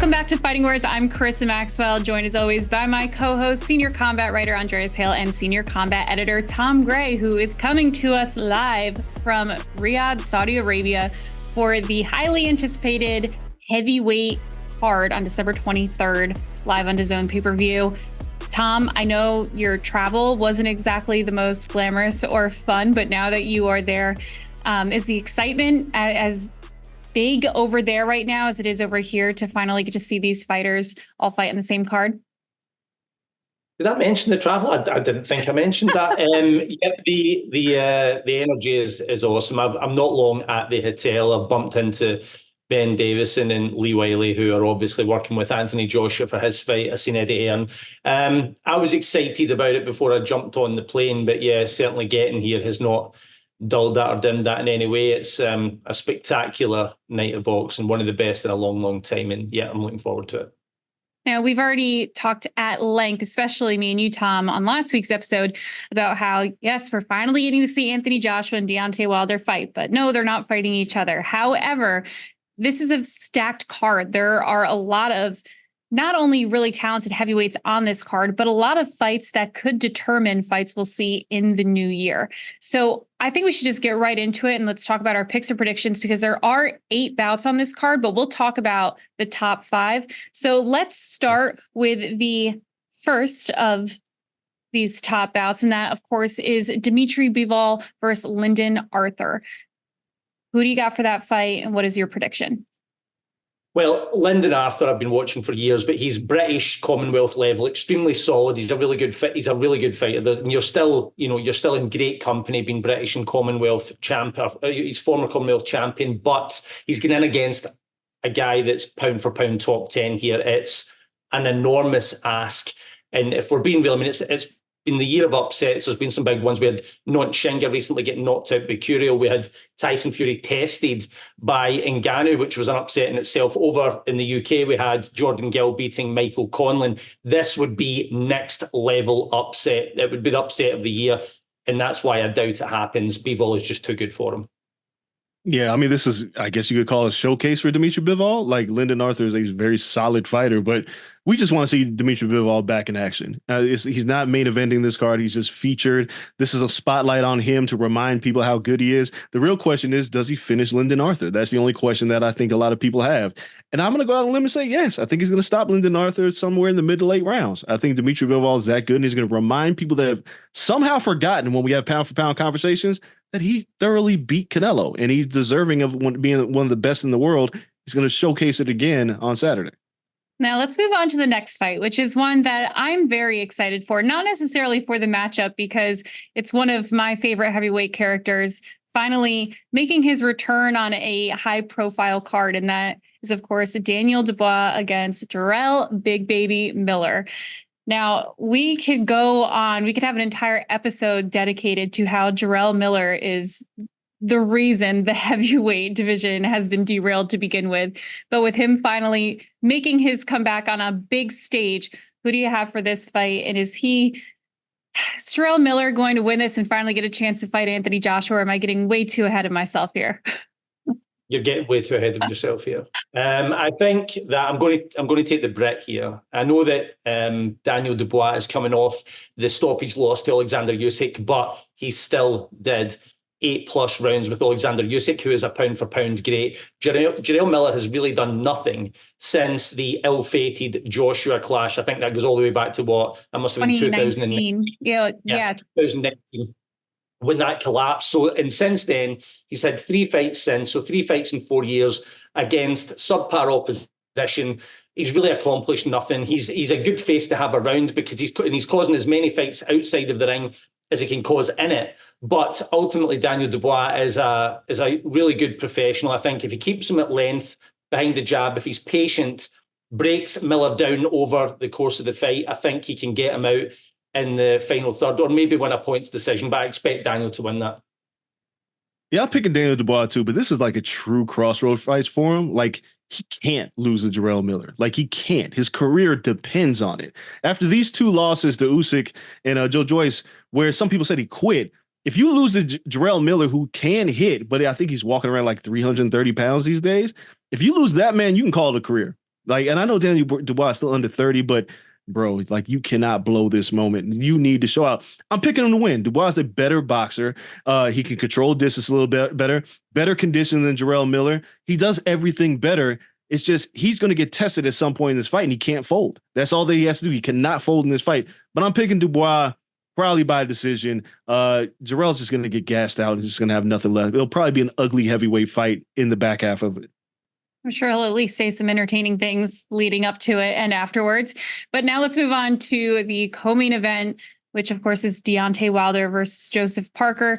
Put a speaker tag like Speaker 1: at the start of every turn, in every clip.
Speaker 1: Welcome back to Fighting Words. I'm Karisa Maxwell, joined as always by my co-host, senior combat writer Andreas Hale, and senior combat editor Tom Gray, who is coming to us live from Riyadh, Saudi Arabia, for the highly anticipated heavyweight card on December 23rd, live on DAZN pay-per-view. Tom, I know your travel wasn't exactly the most glamorous or fun, but now that you are there, is the excitement as big over there right now as it is over here to finally get to see these fighters all fight in the same card?
Speaker 2: Did I mention the travel? I didn't think I mentioned that. The energy is awesome. I'm not long at the hotel. I've bumped into Ben Davison and Lee Wiley, who are obviously working with Anthony Joshua for his fight. I seen Eddie Hearn. I was excited about it before I jumped on the plane, but yeah, certainly getting here has not dulled that or dimmed that in any way. It's a spectacular night of boxing, one of the best in a long, long time. And yeah, I'm looking forward to it.
Speaker 1: Now, we've already talked at length, especially me and you, Tom, on last week's episode about how, yes, we're finally getting to see Anthony Joshua and Deontay Wilder fight, but no, they're not fighting each other. However, this is a stacked card. There are a lot of not only really talented heavyweights on this card, but a lot of fights that could determine fights we'll see in the new year. So I think we should just get right into it and let's talk about our picks and predictions, because there are 8 bouts on this card, but we'll talk about the top 5. So let's start with the first of these top bouts. And that, of course, is Dimitri Bivol versus Lyndon Arthur. Who do you got for that fight, and what is your prediction?
Speaker 2: Well, Lyndon Arthur, I've been watching for years, but he's British Commonwealth level, extremely solid. He's a really good fit. He's a really good fighter. And you're still in great company, being British and Commonwealth champion. He's former Commonwealth champion, but he's going in against a guy that's pound for pound top 10 here. It's an enormous ask, and if we're being real, I mean, it's in the year of upsets, there's been some big ones. We had Shinga recently getting knocked out by Curiel. We had Tyson Fury tested by Ngannou, which was an upset in itself. Over in the UK, we had Jordan Gill beating Michael Conlan. This would be next level upset. It would be the upset of the year, and that's why I doubt it happens. Bivol is just too good for him.
Speaker 3: Yeah, I mean, this is, I guess you could call it a showcase for Dimitri Bivol. Like, Lyndon Arthur is a very solid fighter, but we just want to see Dimitri Bivol back in action. He's not main eventing this card. He's just featured. This is a spotlight on him to remind people how good he is. The real question is, does he finish Lyndon Arthur? That's the only question that I think a lot of people have. And I'm going to go out on a limb and say, yes, I think he's going to stop Lyndon Arthur somewhere in the mid to late rounds. I think Dimitri Bivol is that good, and he's going to remind people that have somehow forgotten when we have pound for pound conversations that he thoroughly beat Canelo, and he's deserving of being one of the best in the world. He's going to showcase it again on Saturday.
Speaker 1: Now let's move on to the next fight, which is one that I'm very excited for, not necessarily for the matchup, because it's one of my favorite heavyweight characters finally making his return on a high profile card. And that is, of course, Daniel Dubois against Jarrell Big Baby Miller. Now, we could go on, we could have an entire episode dedicated to how Jarrell Miller is the reason the heavyweight division has been derailed to begin with. But with him finally making his comeback on a big stage, who do you have for this fight? And is Jarrell Miller going to win this and finally get a chance to fight Anthony Joshua? Or am I getting way too ahead of myself here?
Speaker 2: You're getting way too ahead of yourself here. I think that I'm going to take the Brit here. I know that Daniel Dubois is coming off the stoppage loss to Alexander Usyk, but he still did 8+ rounds with Alexander Usyk, who is a pound for pound great. Jarrell Miller has really done nothing since the ill-fated Joshua clash. I think that goes all the way back to what? That must have been 2019.
Speaker 1: Yeah.
Speaker 2: 2019. When that collapsed. So, and since then, he's had 3 fights since, so 3 fights in 4 years against subpar opposition. He's really accomplished nothing. He's a good face to have around, because he's causing as many fights outside of the ring as he can cause in it. But ultimately, Daniel Dubois is a really good professional. I think if he keeps him at length behind the jab, if he's patient, breaks Miller down over the course of the fight, I think he can get him out in the final third, or maybe win a points decision, but I expect Daniel to win that.
Speaker 3: Yeah, I'm picking Daniel Dubois too, but this is like a true crossroad fight for him. Like, he can't lose to Jarrell Miller. Like, he can't. His career depends on it. After these 2 losses to Usyk and Joe Joyce, where some people said he quit, if you lose to Jarrell Miller, who can hit, but I think he's walking around like 330 pounds these days, if you lose that man, you can call it a career. Like, and I know Daniel Dubois is still under 30, but bro, like you cannot blow this moment. You need to show out. I'm picking him to win. Dubois is a better boxer. He can control distance a little bit better condition than Jarrell Miller. He does everything better. It's just he's going to get tested at some point in this fight, and he can't fold. That's all that he has to do. He cannot fold in this fight. But I'm picking Dubois probably by decision. Jarrell's just going to get gassed out and just going to have nothing left. It'll probably be an ugly heavyweight fight in the back half of it.
Speaker 1: I'm sure he'll at least say some entertaining things leading up to it and afterwards. But now let's move on to the co-main event, which of course is Deontay Wilder versus Joseph Parker.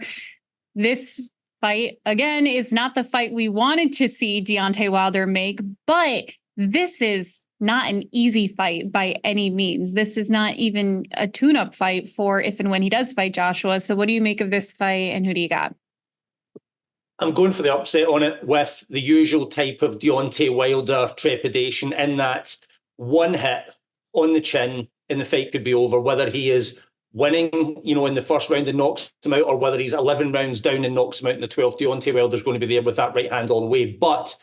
Speaker 1: This fight, again, is not the fight we wanted to see Deontay Wilder make, but this is not an easy fight by any means. This is not even a tune-up fight for if and when he does fight Joshua. So what do you make of this fight and who do you got?
Speaker 2: I'm going for the upset on it with the usual type of Deontay Wilder trepidation in that one hit on the chin and the fight could be over, whether he is winning, in the first round and knocks him out, or whether he's 11 rounds down and knocks him out in the 12th. Deontay Wilder's going to be there with that right hand all the way. But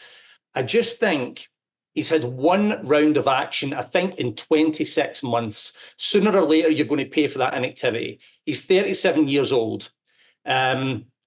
Speaker 2: I just think he's had one round of action, I think, in 26 months. Sooner or later, you're going to pay for that inactivity. He's 37 years old.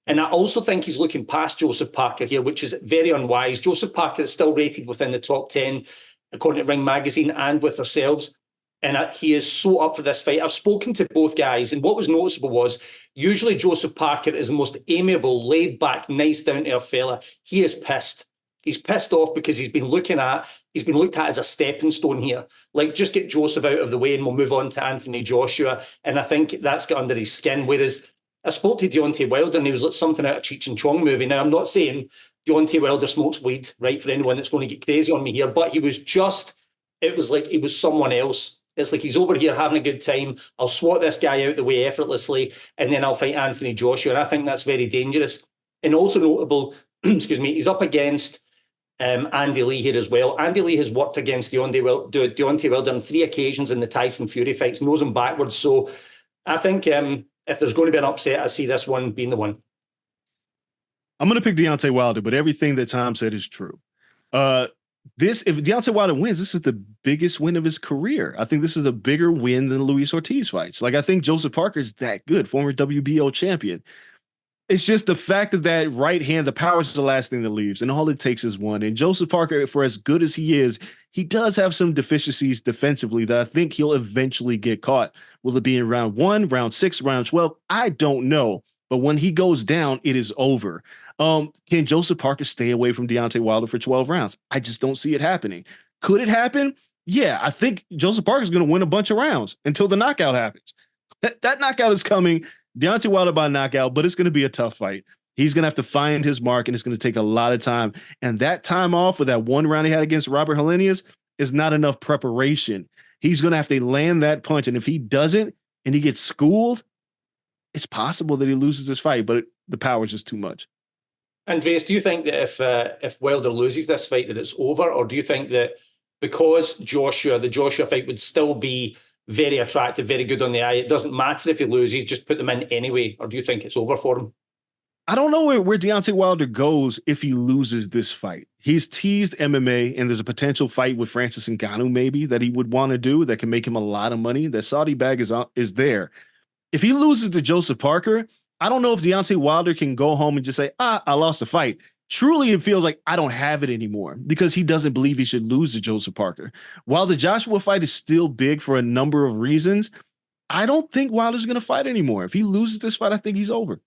Speaker 2: And I also think he's looking past Joseph Parker here, which is very unwise. Joseph Parker is still rated within the top 10, according to Ring Magazine and with ourselves. And he is so up for this fight. I've spoken to both guys, and what was noticeable was usually Joseph Parker is the most amiable, laid-back, nice, down-to-earth fella. He is pissed. He's pissed off because he's been looked at as a stepping stone here. Like, just get Joseph out of the way and we'll move on to Anthony Joshua. And I think that's got under his skin. Whereas I spoke to Deontay Wilder and he was like something out of Cheech and Chong movie. Now, I'm not saying Deontay Wilder smokes weed, right, for anyone that's going to get crazy on me here, but it was like he was someone else. It's like he's over here having a good time. I'll swat this guy out the way effortlessly, and then I'll fight Anthony Joshua. And I think that's very dangerous. And also notable, excuse me, he's up against Andy Lee here as well. Andy Lee has worked against Deontay Wilder on 3 occasions in the Tyson Fury fights, nose him backwards. So I think if there's going to be an upset, I see this one being the one.
Speaker 3: I'm going to pick Deontay Wilder, but everything that Tom said is true. If Deontay Wilder wins, this is the biggest win of his career. I think this is a bigger win than the Luis Ortiz fights. Like, I think Joseph Parker is that good, former WBO champion. It's just the fact that right hand, the power is the last thing that leaves, and all it takes is one. And Joseph Parker, for as good as he is, he does have some deficiencies defensively that I think he'll eventually get caught. Will it be in round 1, round 6, round 12? I don't know. But when he goes down, it is over. Can Joseph Parker stay away from Deontay Wilder for 12 rounds? I just don't see it happening. Could it happen? Yeah, I think Joseph Parker is going to win a bunch of rounds until the knockout happens. That knockout is coming. Deontay Wilder by knockout, but it's going to be a tough fight. He's going to have to find his mark, and it's going to take a lot of time. And that time off with that one round he had against Robert Helenius is not enough preparation. He's going to have to land that punch, and if he doesn't and he gets schooled, it's possible that he loses this fight, but the power is just too much.
Speaker 2: Andreas, do you think that if Wilder loses this fight that it's over, or do you think that because the Joshua fight would still be very attractive, very good on the eye, it doesn't matter if he loses, just put them in anyway, or do you think it's over for him?
Speaker 3: I don't know where Deontay Wilder goes if he loses this fight. He's teased MMA, and there's a potential fight with Francis Ngannou maybe that he would want to do that can make him a lot of money. The Saudi bag is there. If he loses to Joseph Parker, I don't know if Deontay Wilder can go home and just say, I lost the fight. Truly, it feels like I don't have it anymore because he doesn't believe he should lose to Joseph Parker. While the Joshua fight is still big for a number of reasons, I don't think Wilder's going to fight anymore. If he loses this fight, I think he's over.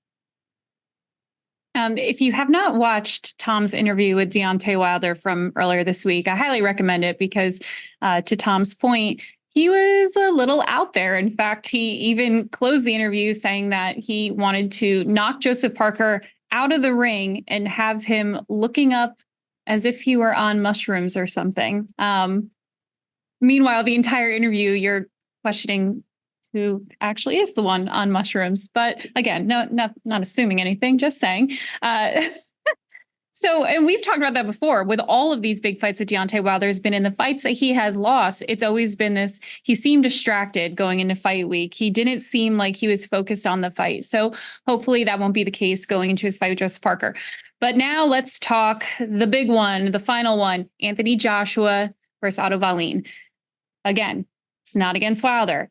Speaker 1: If you have not watched Tom's interview with Deontay Wilder from earlier this week, I highly recommend it because to Tom's point, he was a little out there. In fact, he even closed the interview saying that he wanted to knock Joseph Parker out of the ring and have him looking up as if he were on mushrooms or something. Meanwhile, the entire interview, you're questioning who actually is the one on mushrooms. But again, not assuming anything, just saying. So, and we've talked about that before with all of these big fights that Deontay Wilder has been in. The fights that he has lost, it's always been this, he seemed distracted going into fight week. He didn't seem like he was focused on the fight. So hopefully that won't be the case going into his fight with Joseph Parker. But now let's talk the big one, the final one, Anthony Joshua versus Otto Wallin. Again, it's not against Wilder,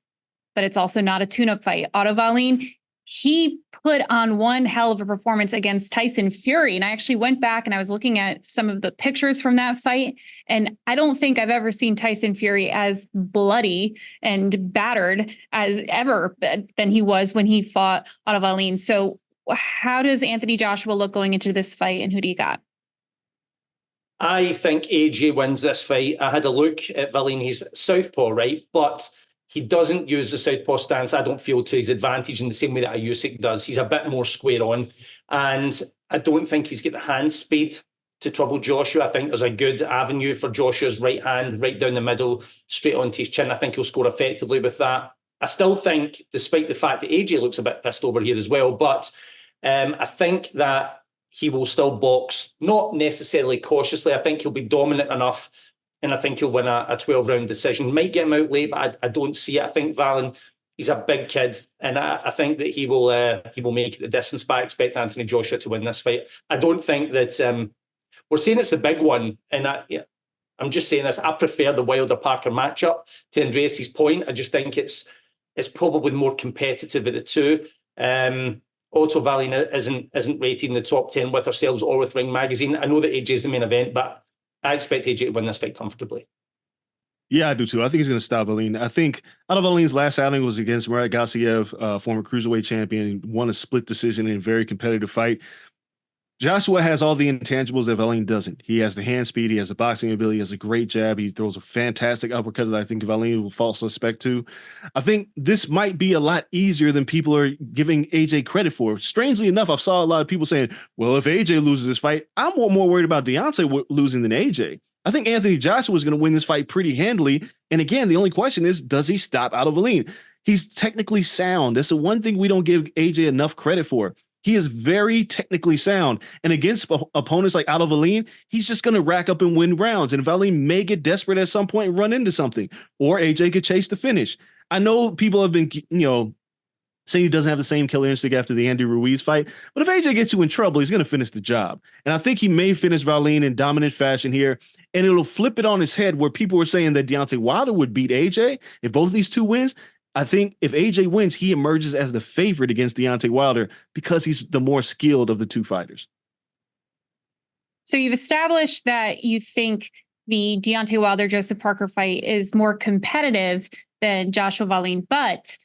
Speaker 1: but it's also not a tune-up fight. Otto Wallin, he put on one hell of a performance against Tyson Fury. And I actually went back and I was looking at some of the pictures from that fight. And I don't think I've ever seen Tyson Fury as bloody and battered as ever than he was when he fought Otto Wallin. So how does Anthony Joshua look going into this fight, and who do you got?
Speaker 2: I think AJ wins this fight. I had a look at Wallin. He's southpaw, right? But he doesn't use the southpaw stance, I don't feel, to his advantage in the same way that Usyk does. He's a bit more square on. And I don't think he's got the hand speed to trouble Joshua. I think there's a good avenue for Joshua's right hand, right down the middle, straight onto his chin. I think he'll score effectively with that. I still think, despite the fact that AJ looks a bit pissed over here as well, but I think that he will still box, not necessarily cautiously. I think he'll be dominant enough, and I think he'll win a 12-round decision. Might get him out late, but I don't see it. I think Wallin, he's a big kid, and I think that he will make it the distance. But I expect Anthony Joshua to win this fight. I don't think that we're saying it's the big one, and I'm just saying this. I prefer the Wilder Parker matchup to Andreas' point. I just think it's probably more competitive of the two. Otto Wallin isn't rated in the top 10 with ourselves or with Ring Magazine. I know that AJ is the main event, but I expect AJ to win this fight comfortably.
Speaker 3: Yeah, I do too. I think he's going to stop Wallin. I think Otto Wallin's last outing was against Murat Gassiev, former cruiserweight champion, won a split decision in a very competitive fight. Joshua has all the intangibles that Wallin doesn't. He has the hand speed, he has the boxing ability, he has a great jab, he throws a fantastic uppercut that I think Wallin will fall suspect to. I think this might be a lot easier than people are giving AJ credit for. Strangely enough, I've saw a lot of people saying, well, if AJ loses this fight, I'm more worried about Deontay losing than AJ. I think Anthony Joshua is going to win this fight pretty handily. And again, the only question is, does he stop Otto Wallin? He's technically sound. That's the one thing we don't give AJ enough credit for. He is very technically sound. And against opponents like Otto Wallin, he's just going to rack up and win rounds. And Wallin may get desperate at some point and run into something. Or AJ could chase the finish. I know people have been, saying he doesn't have the same killer instinct after the Andy Ruiz fight. But if AJ gets you in trouble, he's going to finish the job. And I think he may finish Wallin in dominant fashion here. And it'll flip it on his head where people were saying that Deontay Wilder would beat AJ if both of these two wins. I think if AJ wins, he emerges as the favorite against Deontay Wilder because he's the more skilled of the two fighters.
Speaker 1: So you've established that you think the Deontay Wilder-Joseph Parker fight is more competitive than Joshua Wallin. But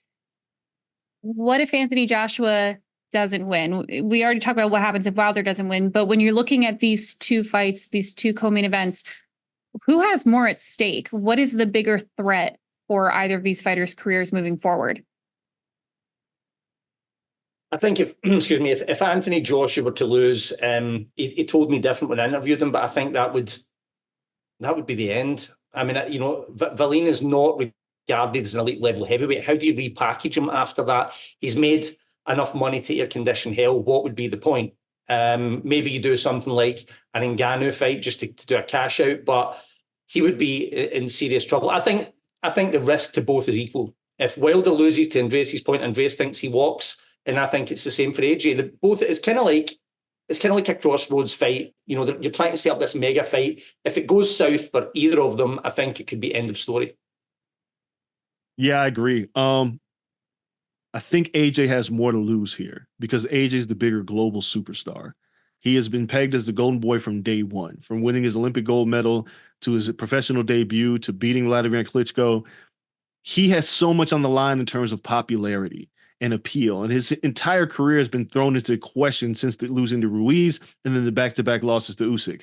Speaker 1: what if Anthony Joshua doesn't win? We already talked about what happens if Wilder doesn't win. But when you're looking at these two fights, these two co-main events, who has more at stake? What is the bigger threat for either of these fighters' careers moving forward?
Speaker 2: I think if Anthony Joshua were to lose, he told me different when I interviewed him, but I think that would be the end. I mean, Wallin is not regarded as an elite level heavyweight. How do you repackage him after that? He's made enough money to air condition hell. What would be the point? Maybe you do something like an Ngannou fight just to do a cash out, but he would be in serious trouble. I think the risk to both is equal. If Wilder loses, to Andreas' point, Andreas thinks he walks, and I think it's the same for AJ. It's kind of like a crossroads fight. You're trying to set up this mega fight. If it goes south for either of them, I think it could be end of story.
Speaker 3: Yeah, I agree. I think AJ has more to lose here because AJ is the bigger global superstar. He has been pegged as the golden boy from day one, from winning his Olympic gold medal to his professional debut to beating Vladimir Klitschko. He has so much on the line in terms of popularity and appeal, and his entire career has been thrown into question since losing to Ruiz and then the back-to-back losses to Usyk.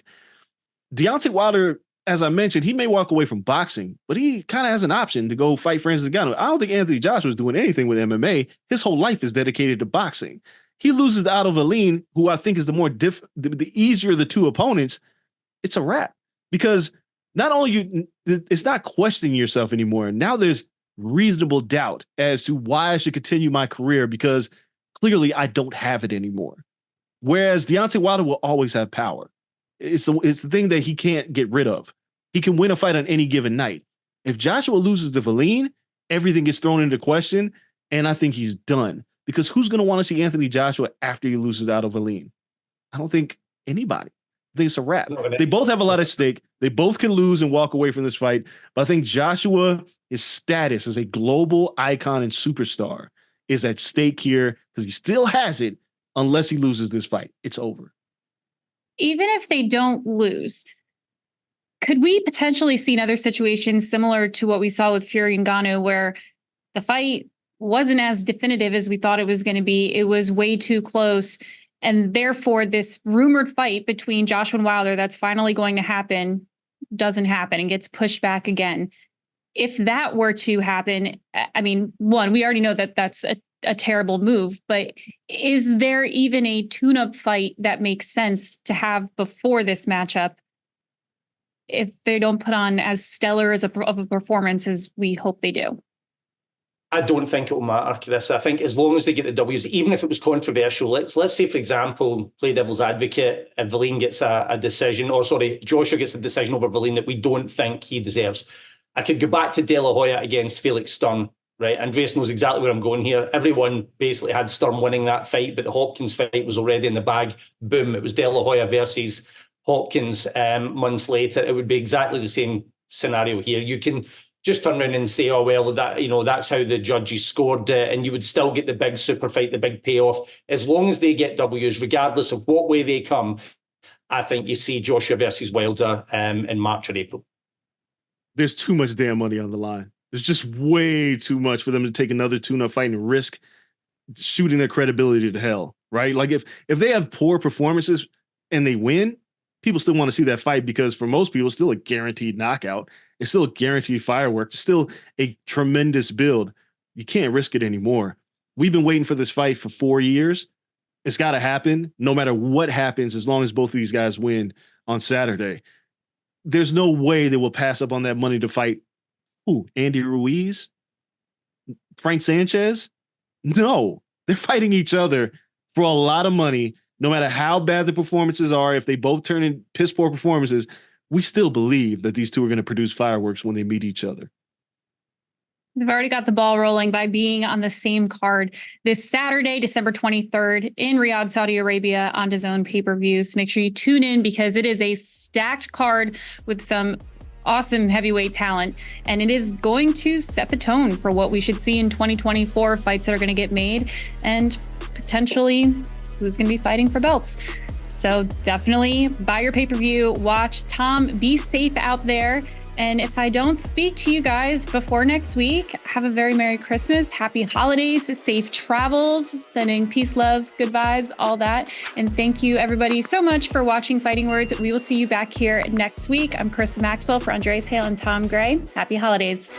Speaker 3: Deontay Wilder, as I mentioned, he may walk away from boxing, but he kind of has an option to go fight Francis Ngannou. I don't think Anthony Joshua is doing anything with MMA. His whole life is dedicated to boxing. He loses to Otto Wallin, who I think is the easier of the two opponents. It's a wrap because not only it's not questioning yourself anymore. Now there's reasonable doubt as to why I should continue my career because clearly I don't have it anymore. Whereas Deontay Wilder will always have power. It's the thing that he can't get rid of. He can win a fight on any given night. If Joshua loses to Wallin, everything gets thrown into question, and I think he's done. Because who's going to want to see Anthony Joshua after he loses out of Wallin? I don't think anybody. think it's a wrap.
Speaker 2: It's
Speaker 3: They both have a lot at stake. They both can lose and walk away from this fight. But I think Joshua, his status as a global icon and superstar is at stake here because he still has it unless he loses this fight. It's over.
Speaker 1: Even if they don't lose, could we potentially see another situation similar to what we saw with Fury and Ngannou, where the fight wasn't as definitive as we thought it was going to be? It was way too close. And therefore, this rumored fight between Joshua and Wilder that's finally going to happen doesn't happen and gets pushed back again. If that were to happen, I mean, one, we already know that that's a terrible move, but is there even a tune-up fight that makes sense to have before this matchup if they don't put on as stellar of a performance as we hope they do?
Speaker 2: I don't think it will matter, Karisa. I think as long as they get the W's, even if it was controversial, let's say, for example, play devil's advocate, if Wallin gets a decision, Joshua gets a decision over Wallin that we don't think he deserves. I could go back to De La Hoya against Felix Sturm, right? Andreas knows exactly where I'm going here. Everyone basically had Sturm winning that fight, but the Hopkins fight was already in the bag. Boom, it was De La Hoya versus Hopkins months later. It would be exactly the same scenario here. You can just turn around and say, oh, well, that's how the judges scored it, and you would still get the big super fight, the big payoff. As long as they get W's, regardless of what way they come, I think you see Joshua versus Wilder in March or April.
Speaker 3: There's too much damn money on the line. There's just way too much for them to take another tune-up fight and risk shooting their credibility to hell, right? Like if they have poor performances and they win, people still want to see that fight because for most people, it's still a guaranteed knockout. It's still a guaranteed firework. It's still a tremendous build. You can't risk it anymore. We've been waiting for this fight for 4 years. It's got to happen no matter what happens, as long as both of these guys win on Saturday. There's no way they will pass up on that money to fight Andy Ruiz? Frank Sanchez? No, they're fighting each other for a lot of money. No matter how bad the performances are, if they both turn in piss poor performances, we still believe that these two are going to produce fireworks when they meet each other.
Speaker 1: They've already got the ball rolling by being on the same card this Saturday, December 23rd in Riyadh, Saudi Arabia on DAZN pay-per-views. Make sure you tune in because it is a stacked card with some awesome heavyweight talent, and it is going to set the tone for what we should see in 2024, fights that are going to get made and potentially who's going to be fighting for belts. So definitely buy your pay-per-view, watch. Tom, be safe out there. And if I don't speak to you guys before next week, have a very Merry Christmas, Happy Holidays, safe travels, sending peace, love, good vibes, all that. And thank you everybody so much for watching Fighting Words. We will see you back here next week. I'm Karisa Maxwell for Andreas, Hale, and Tom Gray. Happy Holidays.